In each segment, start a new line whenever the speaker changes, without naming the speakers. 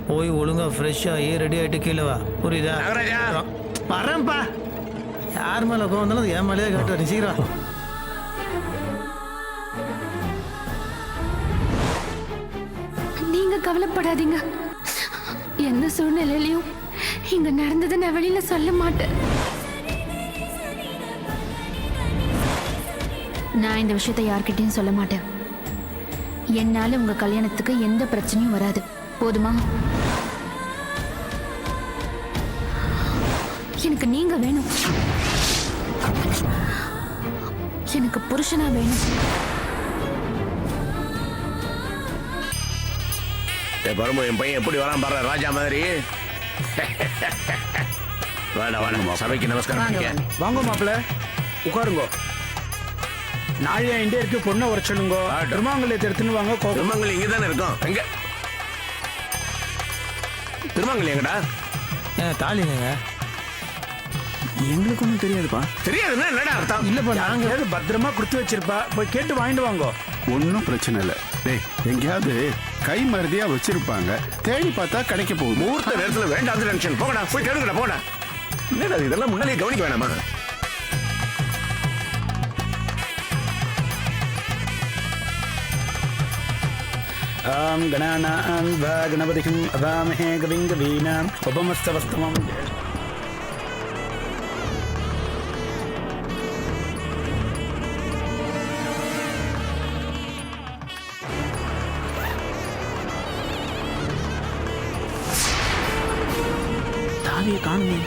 போய் ஒழுங்கா ஃப்ரெஷ்ஷாகி ரெடி ஆகிட்டு கீழே வா. புரியுதா? வரேன்ப்பா. யார் மேலே கோவம் வந்தாலும் அது என் மேலேயே காட்டு. சீக்கிரம்.
நீங்க கவலைப்படாதீங்க. எந்த சூழ்நிலையிலையும் இங்க நடந்ததை நான் வெளியில சொல்ல மாட்டேன். நான் இந்த விஷயத்தை யார்கிட்டயும் சொல்ல மாட்டேன். என்னால உங்க கல்யாணத்துக்கு எந்த பிரச்சனையும் வராது. போதுமா? எனக்கு நீங்க வேணும். எனக்கு புருஷனா வேணும்.
என் பையன் எப்படி வரான் பாரு, ராஜா மாதிரி. சபைக்கு நமஸ்காரம்.
வாங்க மாப்பிள்ள, உட்காருங்க. நாளையா இண்டே இருக்கு, பொண்ணை வர சொல்லுங்க. திருமாங்கல்யத்தை எடுத்துன்னு வாங்க.
திருமாங்கல் இங்க தானே இருக்கும். எங்க திருமாங்கல் எங்கடா?
தாலிங்க
எங்களுக்கு ஒன்றும் தெரியாதுப்பா.
தெரியாதுன்னா என்னடா அர்த்தம்?
இல்லப்பா, நாங்க பத்திரமா கொடுத்து வச்சிருப்பா, போய் கேட்டு வாங்கிட்டு வாங்க.
ஒன்றும் பிரச்சனை இல்லை. டேய், எங்கேயாவது கை மருதியா வச்சிருப்பாங்க, தேடி பார்த்தா கிடைக்க போகுது.
முகூர்த்த நேரத்துல வேண்டாம் டென்ஷன். போகடா, போய் கேளுங்கடா, போகடா. என்னடா இதெல்லாம் முன்னாலே கவனிக்க வேணாமா?
ஆம் கணானாம் வா கணபதிகம் அவாமஹே கவிங் கவீனாம் உபமஸ்தவஸ்தமம். தாலியை காணுமே.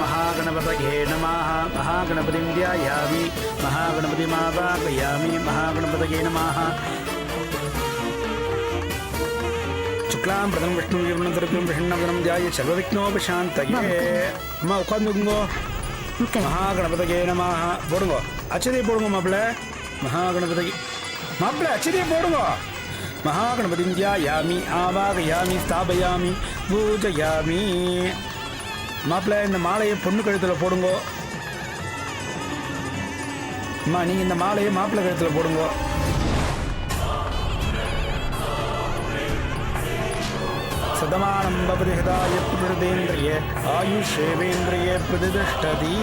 महागणपतये नमः. महागणपतिं ध्यायामि. महागणपतिमावाहयामि. महागणपतये नमः. शुक्लां प्रथम विष्णु विष्णुं विष्णुवदनं ध्याये सर्वविघ्नोपशान्तये. அம்மா உட்காந்துக்குங்கோ. மகாகணபதியே நமஹ. போடுங்க, அச்சதையை போடுங்க மாப்பிள்ள. மகாகணபதி மாப்பிள்ள அச்சதையை போடுங்க. महागणपतिं ध्यायामि. आवाहयामि. स्थापयामि. पूजयामि. மாப்பிள்ள, இந்த மாலையை பொண்ணு கழுத்துல போடுங்க. அம்மா, நீங்க இந்த மாலையை மாப்பிள்ளை கழுத்துல போடுங்க. சதமானம் பவதி ஹதாய புருதேந்திரிய ஆயுஷேவேந்திரிய பிரதிஷ்டதி.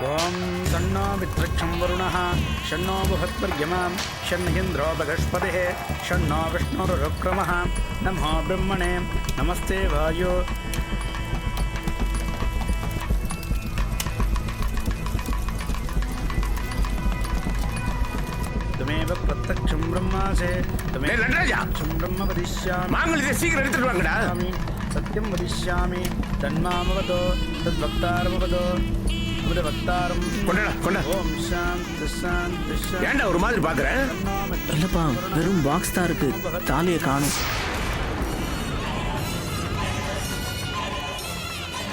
ஓம் தன்னோ வித்ரக்ஷம் வருணः ஷண்ணோ புஹத்வர்யமாம் ஷண்ணஹிந்திரோ பகஸ்பதிः ஷண்ணோ விஷ்ணுருக்ரமः நமோ பிரம்மணே நமஸ்தே வாயோ. துமேவ பிரத்யக்ஷம் பிரம்மாசே துமேவ பிரம்ம வதிஷ்யாமி.
மாங்கல்யத்தை சீக்கிரம் எடுத்துட்டு வாங்கடா.
சத்யம் வதிஷ்யாமி. தன்மாமவதோ தத்வக்தாரமவதோ பக்தாரம். ஓம் சாந்தி சாந்தி.
ஏன்டா ஒரு மாதிரி பாக்குறேன்?
இல்லப்பா, வெறும் பாக்ஸ் தான் இருக்கு, தாலியை காணும்.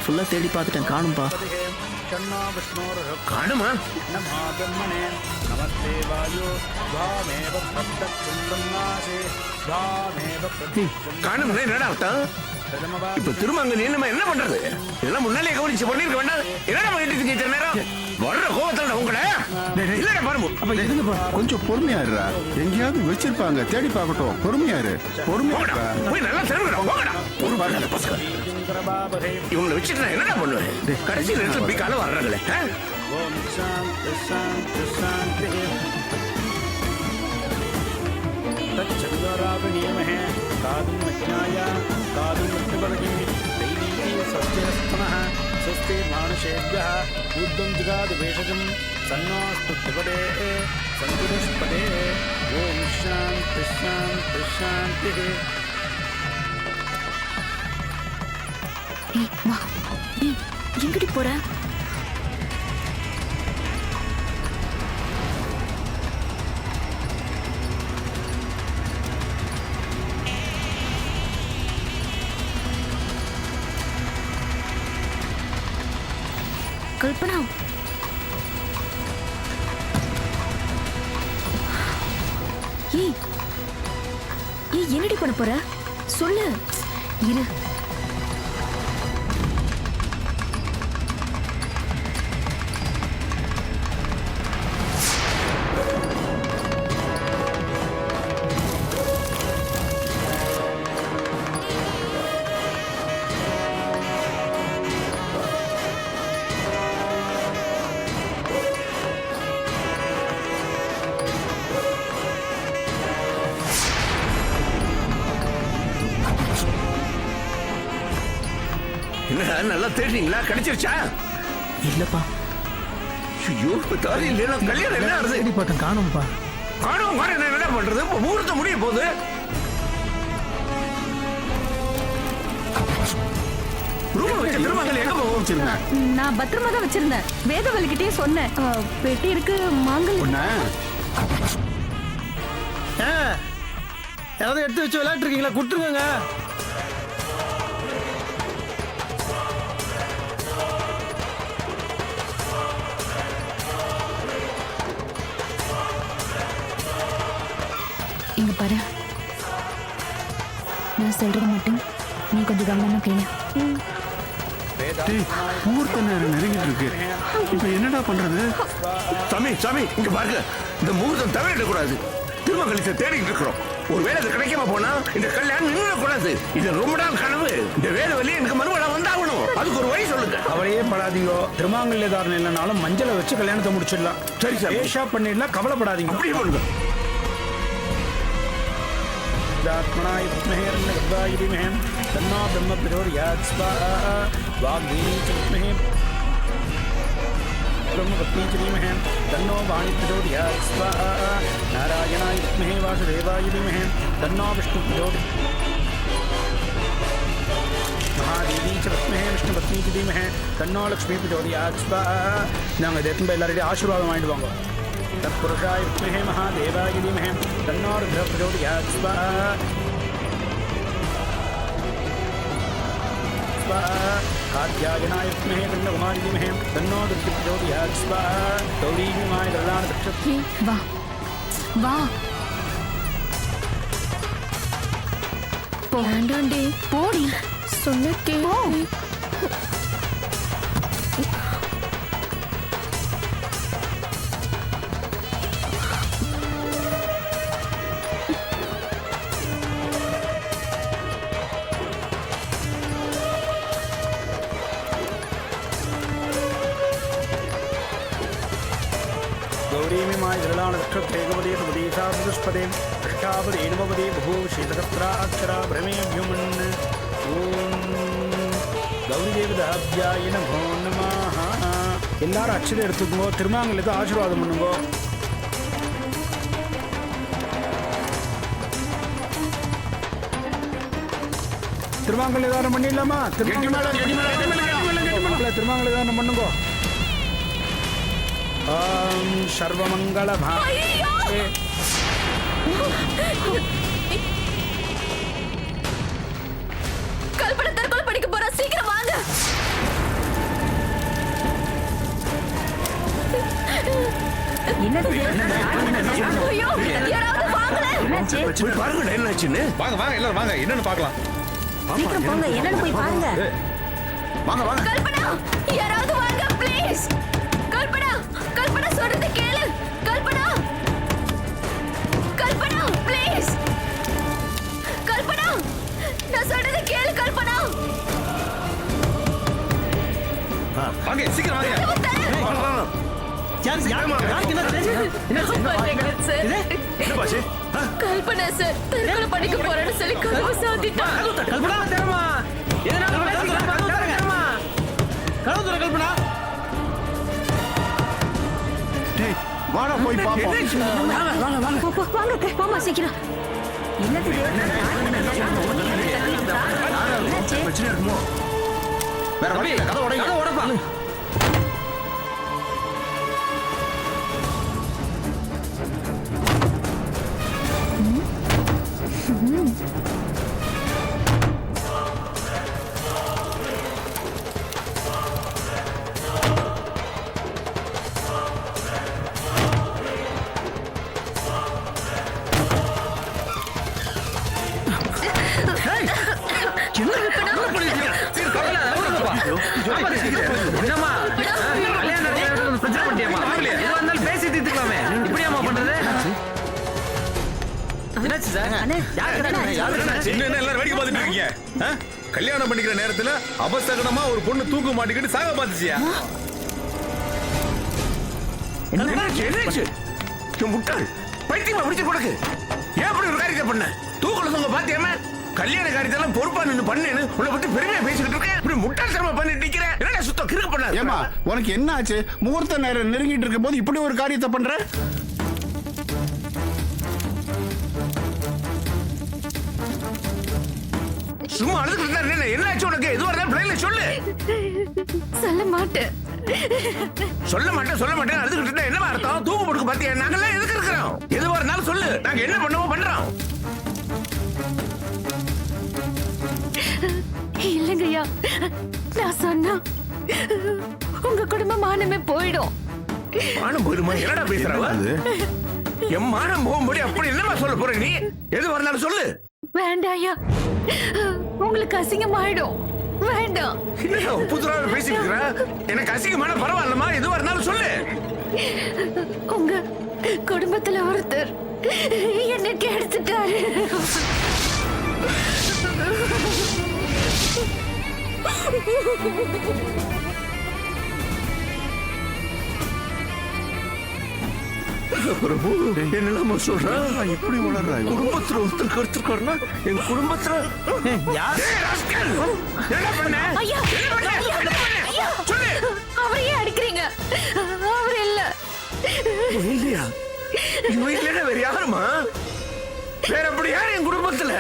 ஃபுல்லா தேடி பார்த்துட்டேன், காணும்பா.
காணுமா?
நமோ பிரம்மணே நமஸ்தே வாயோ வாமேவ பிரத்யக்ஷம் பிரம்மாசே வாமேவ பிரத்யக்ஷம்.
காணும்னா என்னடா அர்த்தம்? இப்ப திருமங்கல் என்ன பண்றது? இதெல்லாம் முன்னாலே கவனிச்சு பண்ணிருக்க வேண்டாம். என்னடா பண்ணிட்டு இருக்கீங்க நேரம்? வர்ற கோவத்துல உங்களை இல்லடா பாருங்க.
அப்ப இருங்கப்பா, கொஞ்சம் பொறுமையா இருடா. எங்கேயாவது வச்சிருப்பாங்க, தேடி பார்க்கட்டும். பொறுமையா இரு, பொறுமையா
போய் நல்லா தெரிஞ்சுடா. போங்கடா. ஒரு பாருங்க பசங்க, இவங்களை வச்சுட்டு நான் என்னடா பண்ணுவேன்? கடைசி நேரத்தில் இப்படி காலம் வர்றாங்களே.
ஓம் சாந்தி சாந்தி சாந்தி. तच्चन्द्रावणीमहे कादुं विज्ञाय कादुं विष्णुपदगी दैवीति स्वस्तिरस्तमः स्वस्ति मानुषेभ्यः ऊर्ध्वं जगाद भेषजं सन्नोऽस्तु त्रिपदे सन्तुष्पदे. ॐ शान्ति शान्ति शान्तिः.
எங்கடி போற? கல்பனா, என்னடி பண்ண போற சொல்லு. இரு.
என்ன நல்லா தேடிங்களா? கிடைச்சிருச்சா?
இல்லப்பா.
ஐயோ, இப்ப தாலி இல்லைன்னா கல்யாணம் என்ன ஆகுது?
தேடி பார்த்தேன், காணும்பா.
காணும் என்ன பண்றது? இப்ப முகூர்த்தம் முடிய போகுது. ரூம் வச்ச திருமகள் எங்க போக வச்சிருங்க?
நான் பத்திரமா தான் வச்சிருந்தேன். வேதவல்கிட்டே சொன்னேன். பெட்டி இருக்கு, மாங்கல்.
யாராவது எடுத்து வச்சு விளையாட்டு இருக்கீங்களா? கொடுத்துருங்க.
இங்க பாரு, நான் சொல்றது மட்டும் நீ கொஞ்சம் கவனமா கேளு.
முகூர்த்த நேரம் நெருங்கிட்டு இருக்கு. இப்ப என்னடா பண்றது?
சாமி இங்க பாருங்க, இந்த முகூர்த்தம் தவறிடக்கூடாது. திருமகளித்தை தேடிட்டு இருக்கிறோம். ஒருவேளை அது கிடைக்காம போனா இந்த கல்யாணம் நின்றுடக்கூடாது. இது ரொம்ப நாள் கனவு. இந்த வேலை எனக்கு மறுபடியும் வந்தாகணும். அதுக்கு ஒரு வழி சொல்லுங்க.
அவளையே படாதீங்க. திருமாங்கல்யதாரன் இல்லைனாலும் மஞ்சளை வச்சு கல்யாணத்தை முடிச்சிடலாம்.
சரி சார்,
ஏஷா பண்ணிடலாம். கவலைப்படாதீங்க.
அப்படியே பண்ணுங்க.
आत्मनाय विद्महे गद्वाय धीमहि तन्नो ब्रह्म प्रचोदयात् स्वाहा वाग्देवी च विद्महे ब्रह्मपत्नी च धीमहि तन्नो वाणी प्रचोदयात् स्वाहा नारायणाय विद्महे वासुदेवाय धीमहि तन्नो विष्णु प्रचोदयात् महादेवी च विद्महे विष्णुपत्नी च धीमहि तन्नो लक्ष्मी प्रचोदयात् स्वाहा நாங்க தேத்தும் எல்லாரும் ஆசீர்வாதம் வாங்கிட்டு வாங்க. तत्पुरुषाय विद्महे महादेवाय धीमहि तन्नो रुद्रः प्रचोदयात् स्वाहा स्वाहा कात्यायनाय विद्महे कन्याकुमारी धीमहि तन्नो दुर्गे प्रचोदयात् स्वाहा गौरीमाय गरुडानक्षत्रे
வா வா.
வேண்டாண்டி,
போடி.
சொன்ன கேளு.
गौरीमाय गरुडानक्षत्रे गवदे सुपदीशा चतुष्पदे अष्टापदे नवपदे बभूषितकत्राक्षरा भ्रमेभ्युमन् ॐ गौरीदेवताभ्याय नमो नमः. எல்லாரும் அச்சதை எடுத்துக்கோ. திருமாங்கல்யத்தை ஆசீர்வாதம் பண்ணுங்க. திருமாங்கல்யதானம் பண்ணிடலாமா? திருமாங்கல்யதானம் பண்ணுங்க. ஓம் சர்வமங்கள
கல்பனை தற்கொலை படிக்க போறா. சீக்கிரம் வாங்க. ஐயோ, யாராவது வாங்கல.
போய் பாருங்க என்னாச்சுன்னு.
வாங்க எல்லாரும் வாங்க, என்னன்னு பார்க்கலாம்.
சீக்கிரம் போங்க, என்னன்னு போய் பாருங்க.
வாங்க.
கல்பனா, யாராவது வாங்க ப்ளீஸ். கல்பனா சொல்றது கேளு. கல்பனா ப்ளீஸ். கல்பனா, நான் சொல்றது கேளு. கல்பனா,
வாங்க சீக்கிரம் வாங்க.
கல்பனா சார் தற்கொலை பண்ணிக்க போறேன்னு சொல்லி கதவு சாத்திட்டான்.
கல்பனா தரமா? கல்பனா
வாடா போய் பாப்போம்.
வாங்க போமா சீக்கிரம்.
பிரச்சனை இருக்குமோ? வேற வழி இல்ல. கதை உடைப்பா.
என்ன எல்லாரும் வேடிக்கை பார்த்துட்டு இருக்கீங்க? கல்யாணம் பண்ணிக்கிற நேரத்துல அபசகனமா ஒரு பொண்ணு தூக்கு மாட்டிக்கிட்டு சாக பார்த்துச்சியா?
முட்டாள் பைத்தியமா பிடிச்சு கொடுக்கு. ஏன் அப்படி ஒரு காரியத்தை பண்ண? தூக்கல தொங்க பாத்தியாம கல்யாண காரியத்தெல்லாம் பொறுப்பா நின்று பண்ணேன்னு உன்னை பத்தி பெருமையா பேசிக்கிட்டு இருக்கேன். இப்படி முட்டாள்தனமா பண்ணிட்டு நிக்கிற. என்னடா சுத்தம் கிறுக்கு பண்ண?
ஏமா உனக்கு என்ன ஆச்சு? முகூர்த்த நேரம் நெருங்கிட்டு இருக்கும் போது இப்படி ஒரு காரியத்தை பண்ற?
சும்மா அழுதுகிட்டு இருந்தா என்ன ஆச்சு உனக்கு? எதுவா இருந்தாலும் பிள்ளைல சொல்லு.
சொல்ல மாட்டேன்.
சொல்ல மாட்டேன் அழுதுகிட்டு இருந்தா என்ன அர்த்தம்? தூக்கு போட்டுக்கு பாத்தியா? நாங்கெல்லாம் எதுக்கு இருக்கிறோம்? எதுவா இருந்தாலும் சொல்லு. நாங்க என்ன பண்ணுவோம் பண்றோம்.
இல்லைங்கய்யா, நான் சொன்னா உங்க குடும்ப மானமே போயிடும்.
மானம் போயிடுமா? என்னடா பேசுறவ? என் மானம் போகும்படி அப்படி என்னமா சொல்ல போற நீ? எது வரனாலும் சொல்லு.
வேண்டாயா, உங்களுக்கு அசிங்கமாயிடும். வேண்டாம்.
என்னடா புதுராக பேசிட்டு இருக்கிற? எனக்கு அசிங்கமான பரவாயில்லமா? எது வரனாலும் சொல்லு.
உங்க குடும்பத்துல ஒருத்தர் என்ன கெடுத்துட்டாரு.
பிரபு என்னெல்லாம சொல்ற?
இப்படி வளர்றா
குடும்பத்துல ஒருத்தர் கருத்துருக்காருன்னா என் குடும்பத்துல
யார்?
என்ன பண்ண?
ஐயா, ஐயா,
சொல்லு.
அவரையே அடிக்கிறீங்க. அவர் இல்ல.
இல்லையா? இவன் இல்லைன்னா வேற யாருமா? வேற அப்படி யாரு என் குடும்பத்துல?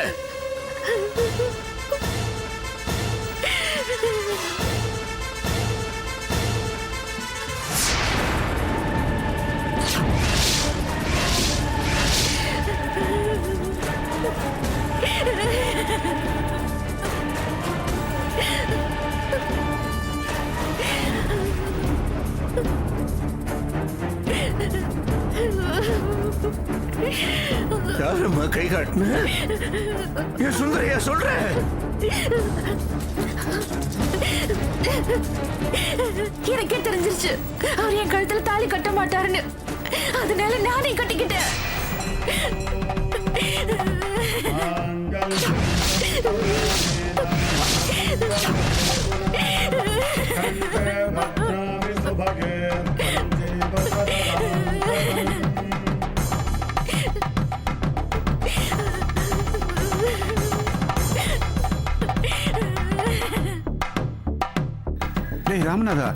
யாருமா கை காட்டுன? ஏன் சுந்தரையா சொல்ற?
எனக்கே தெரிஞ்சிருச்சு அவர் என் கழுத்துல தாலி கட்ட மாட்டாருன்னு. அதனால நானே கட்டிக்கிட்டேன்.
டேய் ராமநாதா,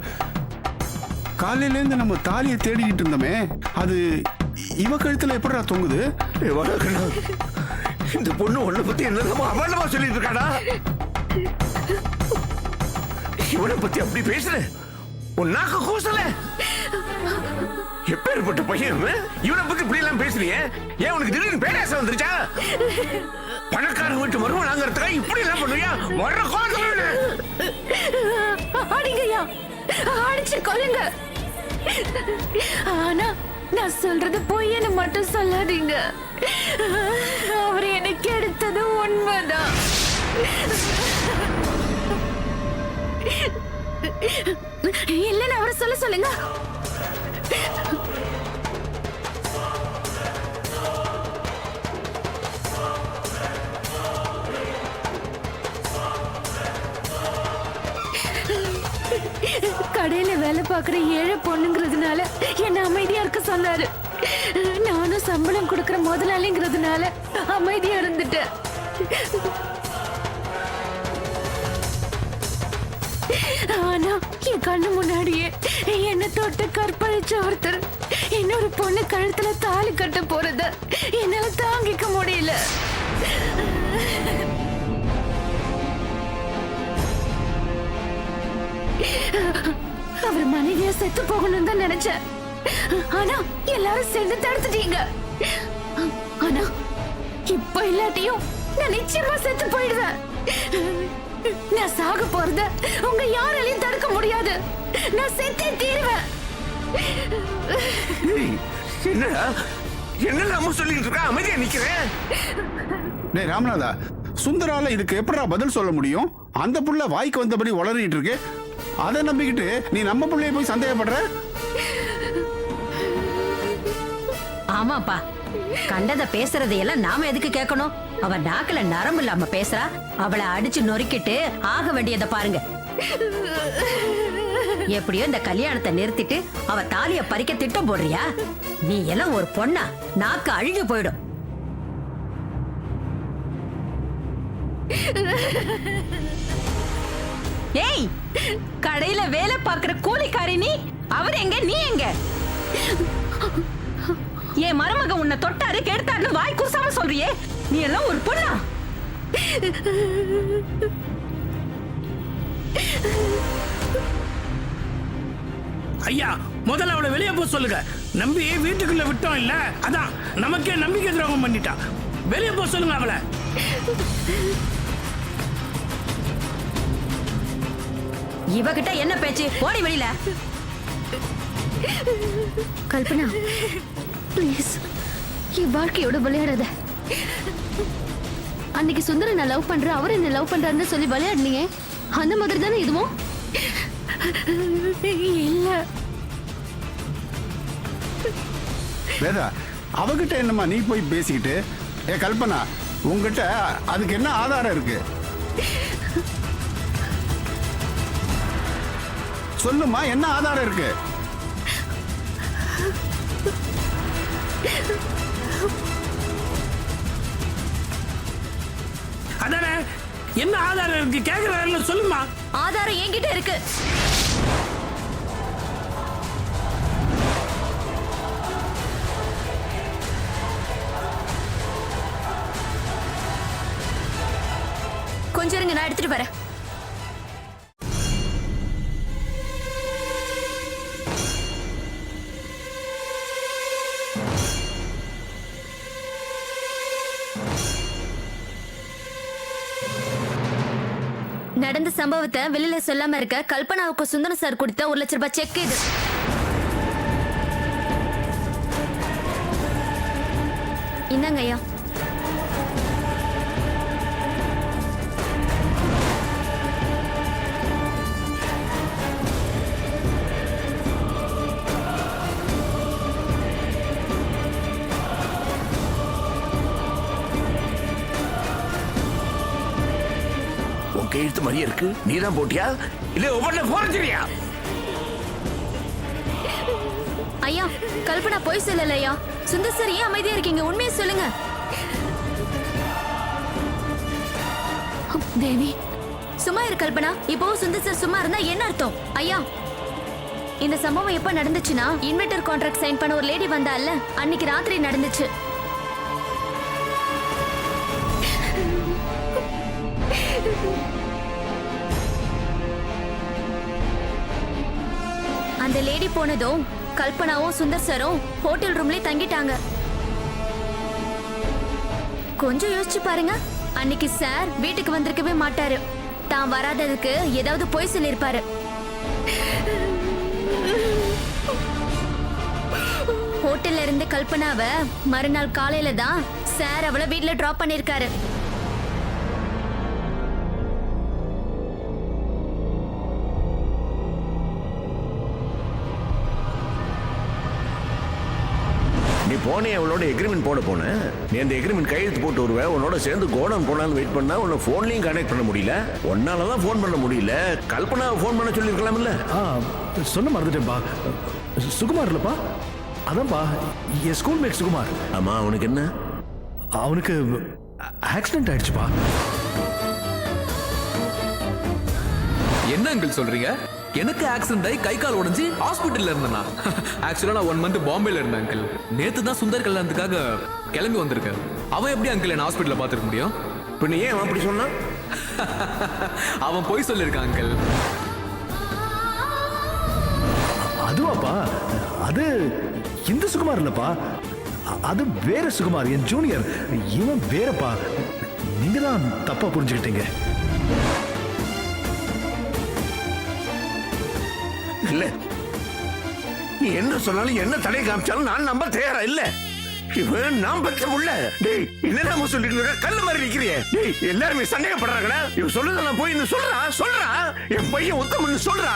காலையில இருந்து நம்ம தாலியை தேடிக்கிட்டு இருந்தோமே, அது இவ கழுத்துல எப்படிடா தொங்குது?
இந்த பொண்ணு உன்னை பத்தி என்னதான் அபர்ணமா சொல்லிட்டு இருக்காடா? இவனை பத்தி அப்படி பேசுற? உன் நாக்கு கூசல? எப்பேற்பட்ட பையன் இவன்? இவனை பத்தி இப்படி எல்லாம் பேசுறிய? ஏன் உனக்கு திடீர்னு பேராசை வந்துருச்சா? பணக்கார வீட்டு மருமகளாங்கிறதுக்காக இப்படி எல்லாம் பண்ணுவியா? வர்ற கோசம்
அடிங்கய்யா, அடிச்சு கொல்லுங்க. ஆனா நான் சொல்றது பொய்யன்னு மட்டும் சொல்லாதீங்க. அவர் எனக்கு எடுத்தது உண்மைதான். இல்லன்னு அவரை சொல்ல சொல்லுங்க. கடையில வேலை பார்க்கிற ஏழை பொண்ணுங்கிறதுனால என்ன அமைதியா இருக்க சொன்னாரு. நானும் சம்பளம் கொடுக்கிற முதலாளிங்கிறதுனால அமைதியா இருந்துட்டேன். ஆனா என் கண்ணு முன்னாடியே என்ன தொட்டு கற்பழிச்ச ஒருத்தர் இன்னொரு பொண்ணு கழுத்துல தாலி கட்ட போறத என்னால தாங்கிக்க முடியல. அவர் மனைவியா செத்து போகணும் தான் நினைச்சேன். ஆனா எல்லாரும் சேர்ந்து தடுத்துட்டீங்க. ஆனா இப்ப இல்லாட்டியும் நான் நிச்சயமா செத்து போயிடுவேன். நான் சாக போறத உங்க யாராலையும் தடுக்க முடியாது. நான் செத்தே தீருவேன்.
என்னடா என்னெல்லாம சொல்லிட்டு இருக்கா? அமைதியா நிக்கிறேன்.
டேய் ராமநாதா, சுந்தரால இதுக்கு எப்படிடா பதில் சொல்ல முடியும்? அந்த புள்ள வாய்க்கு வந்தபடி வளரிட்டு இருக்கு. அதை நம்பிக்கிட்டு நீ நம்ம பிள்ளைய போய் சந்தேகப்படுற?
ஆமாப்பா, கண்டத பேசுறதையெல்லாம் நாம எதுக்கு கேட்கணும்? அவ நாக்குல நரம்பு இல்லாம பேசுறா. அவளை அடிச்சு நொறுக்கிட்டு ஆக வேண்டியதை பாருங்க. எப்படியோ இந்த கல்யாணத்தை நிறுத்திட்டு அவ தாலிய பறிக்க திட்டம் போடுறியா? நீ எல்லாம் ஒரு பொண்ணா? நாக்கு அழுகி போயிடும். ஏய், கடையில வேலை பாக்குற கூலிக்காரி நீ. அவர் எங்க, நீ எங்க? என் மருமக உன்னை தொட்டாரு கெடுத்தாருன்னு வாய் கூசாம சொல்றியே, நீ எல்லாம் ஒரு பொண்ணா?
ஐயா, முதல்ல அவளை வெளியே போக சொல்லுங்க. நம்பி வீட்டுக்குள்ள விட்டோம் இல்ல, அதான் நமக்கே நம்பிக்கை துரோகம் பண்ணிட்டா. வெளியே போக சொல்லுங்க அவளை.
இவகிட்ட என்ன பேச்சு? ஓடி வெளியில.
கல்பனா, ப்ளீஸ் என் வாழ்க்கையோட விளையாடாத. அன்னைக்கு சுந்தர நான் லவ் பண்றேன், அவர் என்ன லவ் பண்றாருன்னு சொல்லி விளையாடுனீங்க. அந்த மாதிரி தானே இதுவும்? இல்ல
வேதா, அவகிட்ட என்னம்மா நீ போய் பேசிக்கிட்டு? ஏ கல்பனா, உங்ககிட்ட அதுக்கு என்ன ஆதாரம் இருக்கு? சொல்லுமா, என்ன ஆதாரம் இருக்கு?
அதானே, என்ன ஆதாரம் இருக்கு கேக்குறாருன்னு சொல்லுமா.
ஆதாரம் என்கிட்ட இருக்கு. கொஞ்சம் இருங்க, நான் எடுத்துட்டு வரேன். நடந்த சம்பவத்தை வெளியில சொல்லாம இருக்க கல்பனாவுக்கு சுந்தரம் சார் கொடுத்த 1 லட்சம் ரூபாய் செக் இது. இந்தாங்க ஐயா.
கையெழுத்து மாதிரியே இருக்கு. நீதான் போட்டியா இல்ல ஒவ்வொன்ன போறச்சியா?
ஐயா, கல்பனா போய் சொல்லல ஐயா. சுந்தர் சார் ஏன் அமைதியா இருக்கீங்க? உண்மையை சொல்லுங்க. தேவி, சும்மா இரு கல்பனா. இப்போ சுந்தர் சார் சும்மா இருந்தா என்ன அர்த்தம்? ஐயா, இந்த சம்பவம் எப்ப நடந்துச்சுன்னா, இன்வெர்டர் கான்ட்ராக்ட் சைன் பண்ண ஒரு லேடி வந்தால அன்னைக்கு ராத்திரி நடந்துச்சு. அந்த லேடி போனதும் கல்பனாவும் சுந்தர் சாரும் ஹோட்டல் ரூம்லயே தங்கிட்டாங்க. கொஞ்சம் யோசிச்சு பாருங்க, அன்னைக்கு சார் வீட்டுக்கு வந்திருக்கவே மாட்டாரு. தான் வராததுக்கு ஏதாவது பொய் சொல்லிருப்பாரு. ஹோட்டல்ல இருந்து கல்பனாவை மறுநாள் காலையில தான் சார் அவளை வீட்டுல டிராப் பண்ணிருக்காரு.
நீ போனே அவளோட எக்ரிமெண்ட் போட போன. நீ அந்த எக்ரிமெண்ட் கையெழுத்து போட்டு வருவ. உன்னோட சேர்ந்து கோடம் போனான்னு வெயிட் பண்ணா உன்னை போன்லயும் கனெக்ட் பண்ண முடியல. ஒன்னாலதான் போன் பண்ண முடியல. கல்பனாவை போன் பண்ண சொல்லி இருக்கலாம்ல.
சொல்ல மறந்துட்டேன்பா. சுகுமார் இல்லப்பா, அதான்ப்பா என் ஸ்கூல்மேட் சுகுமார்.
ஆமா, அவனுக்கு என்ன?
அவனுக்கு ஆக்சிடென்ட் ஆயிடுச்சுப்பா.
என்ன அங்கிள் சொல்றீங்க? எனக்கு ஆக்சிடென்ட் ஆகி கை கால் உடைஞ்சு ஹாஸ்பிட்டல்ல இருந்தேனா? ஆக்சுவலா நான் 1 மந்த் பாம்பேல இருந்தேன் அங்கிள். நேத்து தான் சுந்தர் கல்யாணத்துக்காக கிளம்பி வந்திருக்கேன். அவன் எப்படி அங்கிள் என்ன ஹாஸ்பிட்டல்ல பாத்துக்க முடியும்?
இப்ப நீ ஏன் அப்படி சொன்னா?
அவன் போய் சொல்லிருக்கான் அங்கிள்.
அதுவாப்பா, அது இந்த சுகுமார் இல்லப்பா, அது வேற சுகுமார், என் ஜூனியர். இவன் வேறப்பா. நீங்க தான் தப்பா புரிஞ்சுக்கிட்டீங்க.
இல்ல, நீ என்ன சொன்னாலும் என்ன தடை காமிச்சாலும் நான் நம்ப தயாரா இல்ல. இவன் நான் பெற்ற உள்ள. டேய், என்ன சொல்லிட்டு இருக்க? கல்லு மாதிரி நிக்கிறியே. டேய், எல்லாருமே சந்தேகப்படுறாங்கடா. இவன் சொல்றதெல்லாம் போய் சொல்றா. என் பையன் உத்தமன்னு சொல்றா.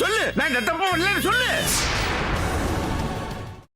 சொல்லு, நான் இந்த தப்பா இல்லைன்னு சொல்லு.